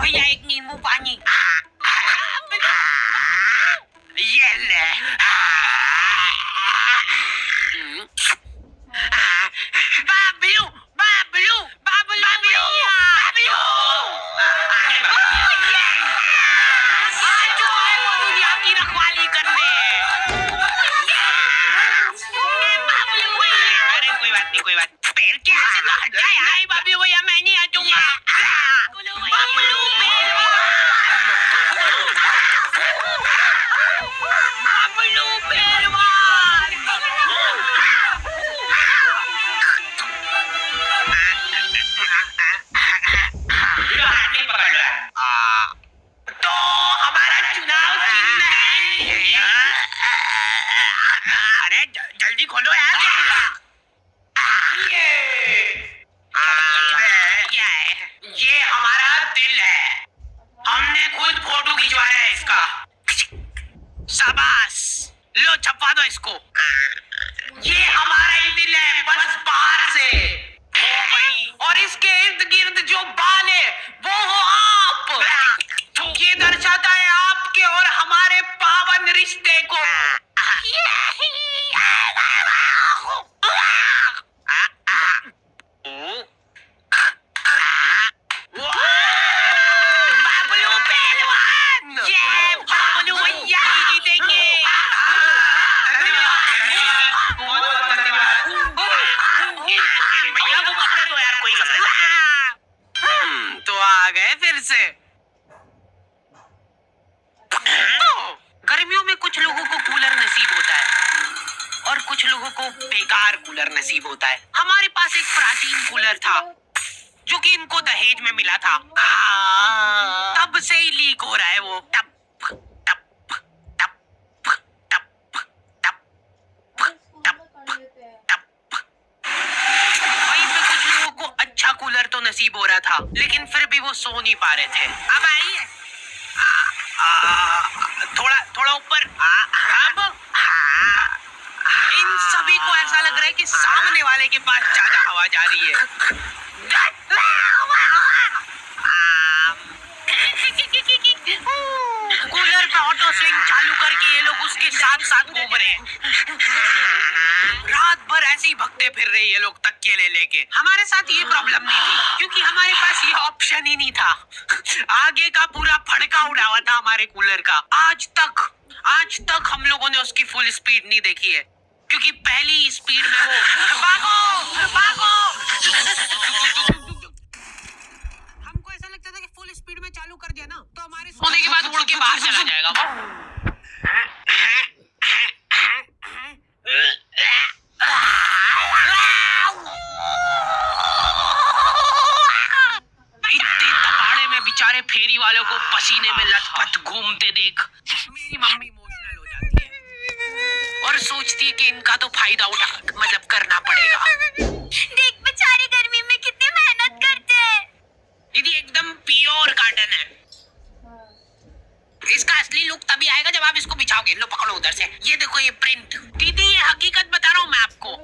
भैया एक नींबू पानी। ये ले। बाबलू बाबलू बाबलू बाबलू। आज जो आए वो दुनिया की रखवाली करने। बाबलू भैया, अरे कोई बात नहीं कोई बात। पैर के ऐसे तो हट जाए। हाय बाबलू भैया, मैं नहीं हटूंगा। बाबलू तो हमारा चुनाव चिन्ह है। अरे जल्दी खोलो यार। ये हमारा दिल है। हमने खुद फोटो खिंचवाया है इसका। शाबाश, लो छपवा दो इसको। ये हमारा ही दिल है, बस बाहर से। ओ भाई, और इसके इर्द गिर्द जो बाल है वो हो आप। ये दर्शाता है आपके और हमारे पावन रिश्ते को। बाबलू पहलवान, ये बाबलू भैया ही जीतेंगे। भैया वो कपड़े दो यार, कोई कपड़े दो। तो आ गए फिर से। गर्मियों में कुछ लोगों को कूलर नसीब होता है और कुछ लोगों को बेकार कूलर नसीब होता है। हमारे पास एक प्राचीन कूलर था जो कि इनको दहेज में मिला था। तब से ही लीक हो रहा है वो। टप टप टप टप टप टप टप। वहीं पे कुछ लोगों को अच्छा कूलर तो नसीब हो रहा था, लेकिन फिर भी वो सो नहीं पा रहे थे। अब आइए थोड़ा थोड़ा ऊपर। अब इन सभी को ऐसा लग रहा है कि सामने वाले के पास ज्यादा हवा जा रही है। कूलर पे ऑटो स्विंग चालू करके ये लोग उसके साथ साथ घूम रहे हैं। रात भर ऐसे ही भगते फिर रहे ये लोग तकिए ले लेके। हमारे साथ ये प्रॉब्लम नहीं थी क्योंकि हमारे पास ये ऑप्शन ही नहीं था। आगे का पूरा फड़का उड़ा हुआ था हमारे कूलर का। आज तक हम लोगों ने उसकी फुल स्पीड नहीं देखी है क्योंकि पहली स्पीड में वो भागो भागो। हमको ऐसा लगता था कि फुल स्पीड में चालू कर दिया ना तो हमारे सोने के बाद उड़ के बाहर चला जाएगा। इतने तपाड़े में बेचारे फेरी वालों को पसीने में लथपथ घूमते देख मेरी मम्मी इमोशनल हो जाती है और सोचती है कि इनका तो फायदा करना पड़ेगा। देख बेचारे गर्मी में कितनी मेहनत करते हैं। दीदी एकदम प्योर कॉटन है। इसका असली लुक तभी आएगा जब आप इसको बिछाओगे। लो पकड़ो उधर से, ये देखो ये प्रिंट। दीदी ये हकीकत बता रहा हूँ मैं आपको।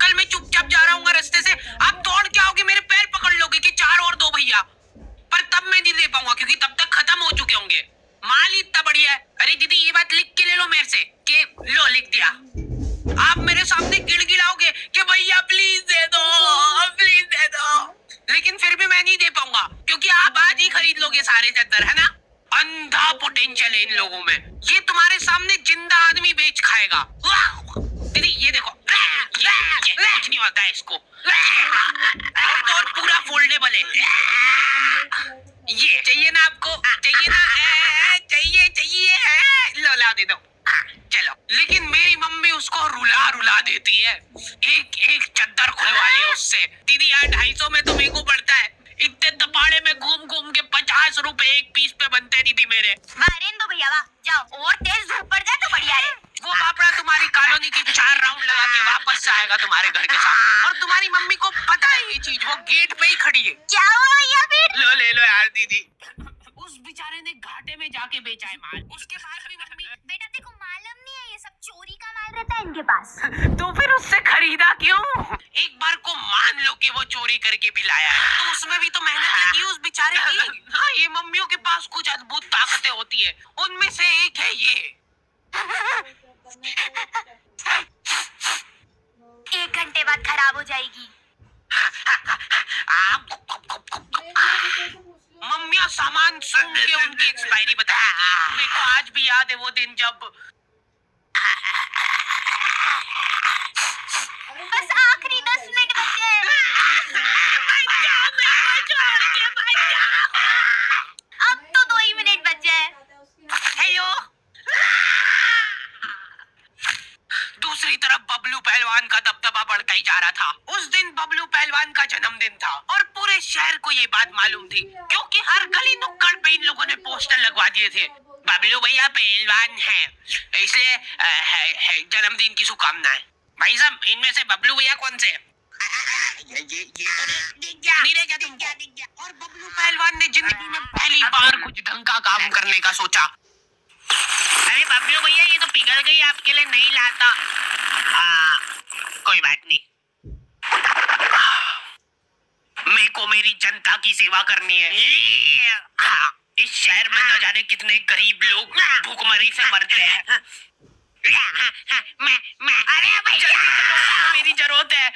कल मैं चुपचाप जा रहा हूँ रास्ते से, आप दौड़ के आओगे मेरे पैर पकड़ लोगे कि 4 और दो भैया, पर तब मैं नहीं दे पाऊंगा क्योंकि तब तक खत्म हो चुके होंगे। माल ही इतना बढ़िया है। अरे दीदी ये बात लिख के ले लो मेरे से कि लो लिख दिया। आप मेरे सामने गिड़गिड़ाओगे कि भैया प्लीज दे दो प्लीज दे दो, लेकिन फिर भी मैं नहीं दे पाऊंगा क्योंकि आप आज ही खरीद लोगे सारे चद्दर, है ना। अंधा पोटेंशियल है इन लोगों में। ये तुम्हारे सामने जिंदा आदमी बेच खाएगा। दीदी ये देखो, ये कुछ नहीं होता है इसको, तो और पूरा फोल्डेबल है। ये चाहिए ना आपको, चाहिए ना, चाहिए लो ला दे दो। चलो, लेकिन मेरी मम्मी उसको रुला रुला देती है। एक एक चद्दर खुलवा ली उससे। दीदी यार 250 में तो मेरे को पड़ता है। इतने तपाड़े में घूम घूम के 50 रुपए एक पीस पे बनते दीदी मेरे। मारेन दो भैया, जाओ और तेज धूप पड़ जाए तो बढ़िया है। वो बापड़ा तुम्हारी कॉलोनी की 4 राउंड लगा के वापस से आएगा तुम्हारे घर के सामने, और तुम्हारी मम्मी को पता है ये चीज, वो गेट पे ही खड़ी है। क्या हुआ भैया फिर? लो ले लो यार दीदी। उस बेचारे ने घाटे में जाके बेचा है माल, उसके बाद भी मम्मी। बेटा देखो मालूम नहीं है ये सब चोरी का माल रहता है, इनके पास। तो फिर उससे खरीदा क्यों? एक बार को मान लो कि वो चोरी करके भी लाया है, तो उसमें भी तो मेहनत लगी उस बेचारे की। हाँ, ये मम्मियों के पास कुछ अद्भुत ताकतें होती है, उनमें से एक है ये। 1 घंटे बाद खराब हो जाएगी। मम्मियाँ सामान सुन के उनकी एक्सपायरी बताती थी। मेरे को आज भी याद है वो दिन जब बस आखिरी 10 मिनट बचे हैं। अब तो 2 ही मिनट बचे हैं। हेलो। दूसरी तरफ बबलू पहलवान का दबदबा बढ़ता ही जा रहा था। उस दिन बबलू पहलवान का जन्मदिन था और पूरे शहर को ये बात मालूम थी, क्योंकि हर गली नुक्कड़ पे इन लोगों ने पोस्टर लगवा दिए थे, बबलू भैया पहलवान हैं, इसलिए जन्मदिन की शुभकामनाएं। भाई साहब, इनमें से बबलू भैया कौन से? ये तो नहीं रह गया तुमको। और बबलू पहलवान ने जिंदगी में पहली बार कुछ ढंग का काम करने का सोचा। अरे बबलू भैया, ये तो पिघल गई, आपके लिए नहीं लाता। कोई बात नहीं, मेरे को मेरी जनता की सेवा करनी है। इस शहर में न जाने कितने गरीब लोग भूखमरी से मरते हैं। मैं अरे भैया, मेरी जरूरत है।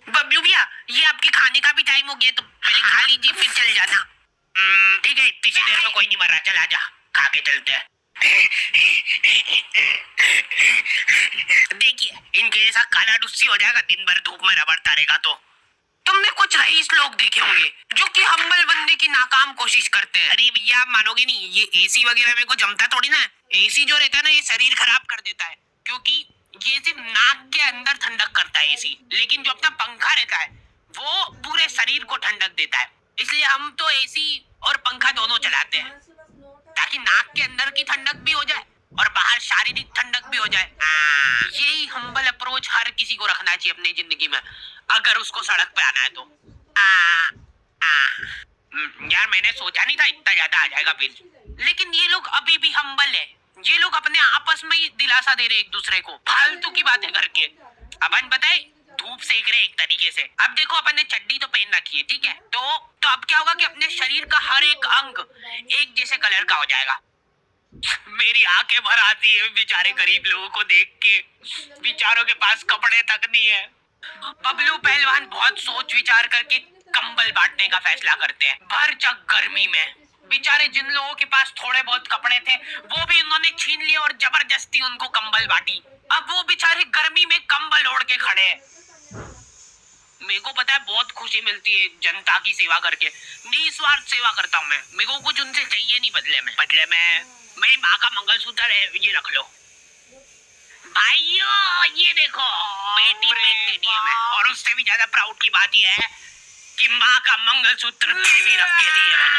बबलू भैया, ये आपके खाने का भी टाइम हो गया, तो पहले खा लीजिए फिर चल जाना। ठीक है, इतनी देर में कोई नहीं मर रहा, चल आजा, खा के चलते हैं। देखिए, इनके जैसा काला डुस्सी हो जाएगा, दिन भर धूप में रबड़ता रहेगा। तो तुमने कुछ रईस लोग देखे होंगे जो कि हम्बल बनने की नाकाम कोशिश करते हैं। अरे भैया, आप मानोगे नहीं, ये एसी वगैरह में को जमता थोड़ी ना। एसी जो रहता है ना, ये शरीर खराब कर देता है, क्योंकि ये सिर्फ नाक के अंदर ठंडक करता है एसी, लेकिन जो अपना पंखा रहता है वो पूरे शरीर को ठंडक देता है। इसलिए हम तो एसी और पंखा दोनों चलाते हैं, ताकि नाक के अंदर की ठंडक भी हो जाए और बाहर शारीरिक ठंडक भी हो जाए। यही हम्बल अप्रोच हर किसी को रखना चाहिए अपनी जिंदगी में, अगर उसको सड़क पे आना है तो। यार, मैंने सोचा नहीं था इतना ज्यादा आ जाएगा बिल, लेकिन ये लोग अभी भी हम्बल है। ये लोग अपने आपस में ही दिलासा दे रहे एक दूसरे को, फालतू की बातें करके। अपन बताए, धूप सेक रहे एक तरीके से। अब देखो, अपन ने चड्डी तो पहन रखी है, ठीक है, तो अब क्या होगा कि अपने शरीर का हर एक अंग एक जैसे कलर का हो जाएगा। मेरी आंखें भर आती है बेचारे गरीब लोगों को देख के, बेचारों के पास कपड़े तक नहीं है। बबलू पहलवान बहुत सोच विचार करके कंबल बांटने का फैसला करते हैं। भर जग गर्मी में बेचारे जिन लोगों के पास थोड़े बहुत कपड़े थे, वो भी उन्होंने छीन लिए और जबरदस्ती उनको कंबल बांटी। अब वो बेचारे गर्मी में कंबल ओढ़ के खड़े हैं। मेरे को पता है, बहुत खुशी मिलती है जनता की सेवा करके, निस्वार्थ सेवा करता हूँ मैं। मेरे को कुछ उनसे चाहिए नहीं बदले में मेरी माँ का मंगलसूत्र है, ये रख लो। भाइयों, ये देखो, बेटी पेटीएम है, और उससे भी ज्यादा प्राउड की बात यह है कि माँ का मंगलसूत्र भी रख के दिए मैंने।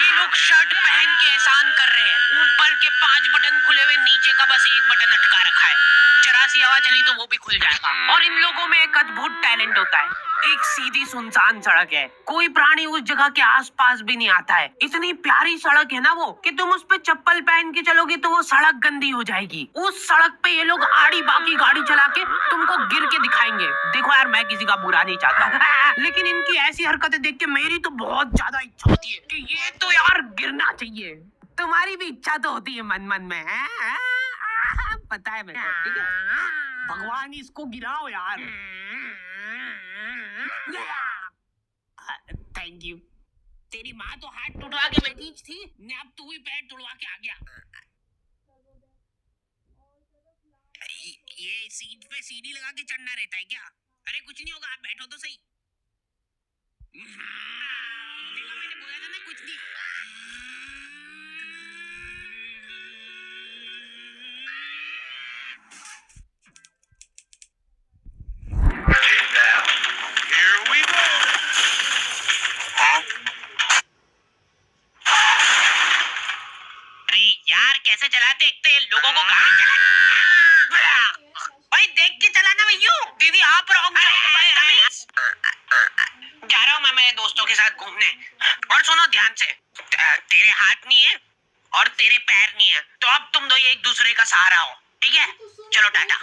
ये लोग शर्ट पहन के एहसान कर रहे हैं, ऊपर के 5 बटन खुले हुए, नीचे का बस 1 बटन अटका रखा है। जरा सी हवा चली तो वो भी खुल जाएगा। और इन लोगों में एक अद्भुत टैलेंट होता है। एक सीधी सुनसान सड़क है, कोई प्राणी उस जगह के आसपास भी नहीं आता है। इतनी प्यारी सड़क है ना वो, कि तुम उस पे चप्पल पहन के चलोगे तो वो सड़क गंदी हो जाएगी। उस सड़क पे ये लोग आड़ी बाकी गाड़ी चला के तुमको गिर के दिखाएंगे। देखो यार, मैं किसी का बुरा नहीं चाहता, लेकिन इनकी ऐसी हरकतें देख के मेरी तो बहुत ज्यादा इच्छा होती है कि ये तो यार गिरना चाहिए। तुम्हारी भी इच्छा तो होती है मन मन में, पता है मेरे को, ठीक है? भगवान इसको गिराओ यार। Thank you. तेरी माँ तो हाथ टुटवा के बैठी थी, ने अब तू भी पैर टुटवा के आ गया। ये सीट पे सीढ़ी लगा के चढ़ना रहता है क्या? अरे कुछ नहीं होगा, आप बैठो तो सही। देखो, मैंने बोला था ना, कुछ नहीं। यार, कैसे चलाते, एक तो ये लोगों को गाड़ी भाई देख के चलाना भैया। दीदी आप रहो, जा रहा हूँ मैं मेरे दोस्तों के साथ घूमने। और सुनो ध्यान से, तेरे हाथ नहीं है और तेरे पैर नहीं है, तो अब तुम दो एक दूसरे का सहारा हो, ठीक है? चलो टाटा।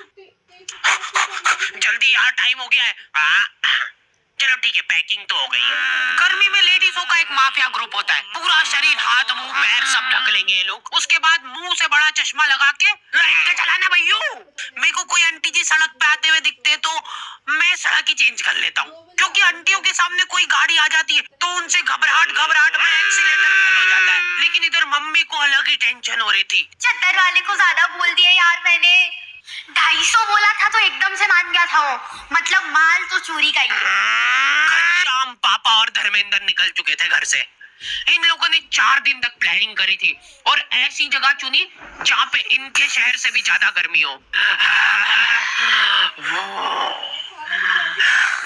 जल्दी यार, टाइम हो गया है। चलो ठीक है, पैकिंग तो हो गई है। गर्मी में लेडीजों का एक माफिया ग्रुप होता है, पूरा शरीर, हाथ, मुंह, पैर सब ढक लेंगे ये लोग। उसके बाद मुंह से बड़ा चश्मा लगा के लाइट का चलाना भैया। मेरे को कोई आंटी जी सड़क पे आते हुए दिखते तो मैं सड़क ही चेंज कर लेता हूँ, क्योंकि आंटियों के सामने कोई गाड़ी आ जाती है तो उनसे घबराहट में एक्सीलेटर फुल हो जाता है। लेकिन इधर मम्मी को अलग ही टेंशन हो रही थी। चद्दर वाले को ज्यादा बोल दिया यार मैंने। 250 बोला था तो एकदम से मान गया था वो। मतलब माल तो चोरी का ही है। शाम पापा और धर्मेंद्र निकल चुके थे घर से। इन लोगों ने 4 दिन तक प्लानिंग करी थी और ऐसी जगह चुनी जहाँ पे इनके शहर से भी ज्यादा गर्मी हो।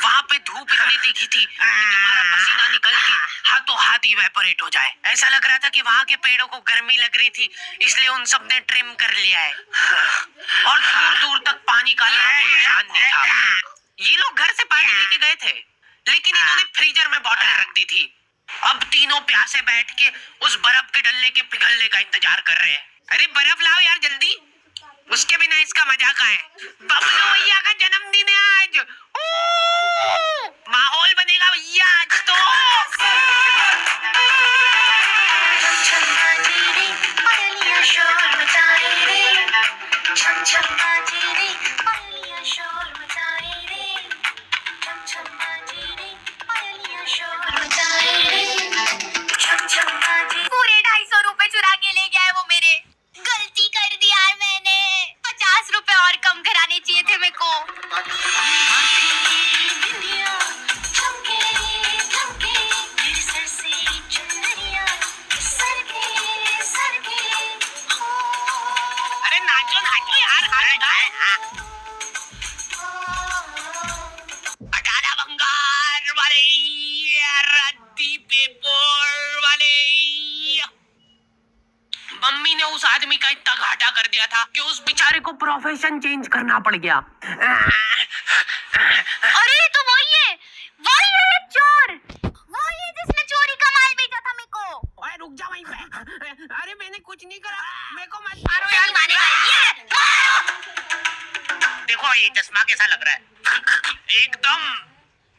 वहाँ पे धूप इतनी तीखी थी कि तुम्हारा पसीना निकल के हाथों हाथ इवेपोरेट हो जाए। ऐसा लग रहा था कि वहाँ के पेड़ों को गर्मी लग रही थी, इसलिए उन सब ने ट्रिम कर लिया है और दूर दूर तक पानी का निशान नहीं था। ये लोग घर से पानी लेके गए थे, लेकिन इन्होंने फ्रीजर में बॉटल रख दी थी। अब तीनों प्यासे बैठ के उस बर्फ के डल्ले के पिघलने का इंतजार कर रहे हैं। अरे बर्फ लाओ यार जल्दी, उसके बिना इसका मजा कहाँ है। बबलू भैया का जन्मदिन है आज। माहौल बनेगा भैया आज तो। पूरे 250 रुपए चुरा के ले गया है वो मेरे। गलती कर दी यार मैंने। 50 रुपए और कम कराने चाहिए थे मेरे को। अरे नाचो नाचो यार, अठारह भंगार वाले, रद्दी पेपर वाले। मम्मी ने उस आदमी का इतना घाटा कर दिया था कि उस बेचारे को प्रोफेशन चेंज करना पड़ गया। अरे तो वही है चोर। वही है जिसने चोरी का माल बेचा था मेरे को। ओए रुक जा वहीं पे। अरे मैंने कुछ नहीं करा, मेरे को मत मारो नहीं यार। मानेगा ये। देखो ये चश्मा कैसा लग रहा है, एकदम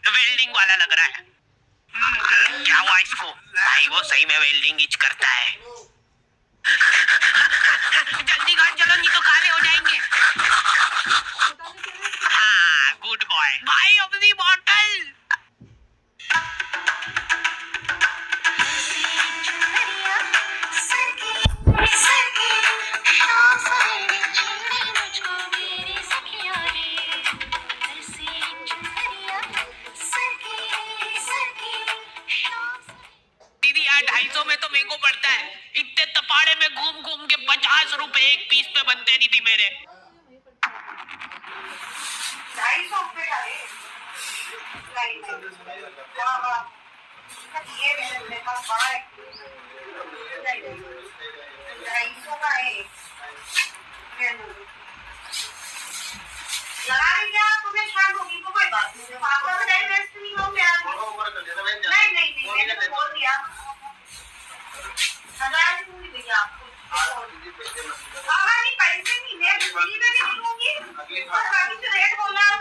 वेल्डिंग वाला लग रहा है। क्या हुआ इसको? भाई वो सही में वेल्डिंग इच करता है। जल्दी घर चलो, नहीं तो काले हो जाएंगे। हाँ गुड बॉय। भाई अपनी बॉटल। दीदी यार 250 में तो मेरे को पड़ता है। इतने तपाड़े में घूम घूम के 50 रुपए एक पीस पे बनते दीदी मेरे। 250 रुपए का है। हाँ हाँ, ये मेरे पास बड़ा है। 250 का है। लगा रही क्या? तुम्हें शाम होगी तो कोई बात नहीं। आपका तो टाइम वेस्ट नहीं हो गया। नहीं मैंने तो बोल दिया। 1000 दूंगी भैया आपको। नहीं पैसे नहीं, मैं बिजली में भी दूंगी और बाकी जो रेट बोला है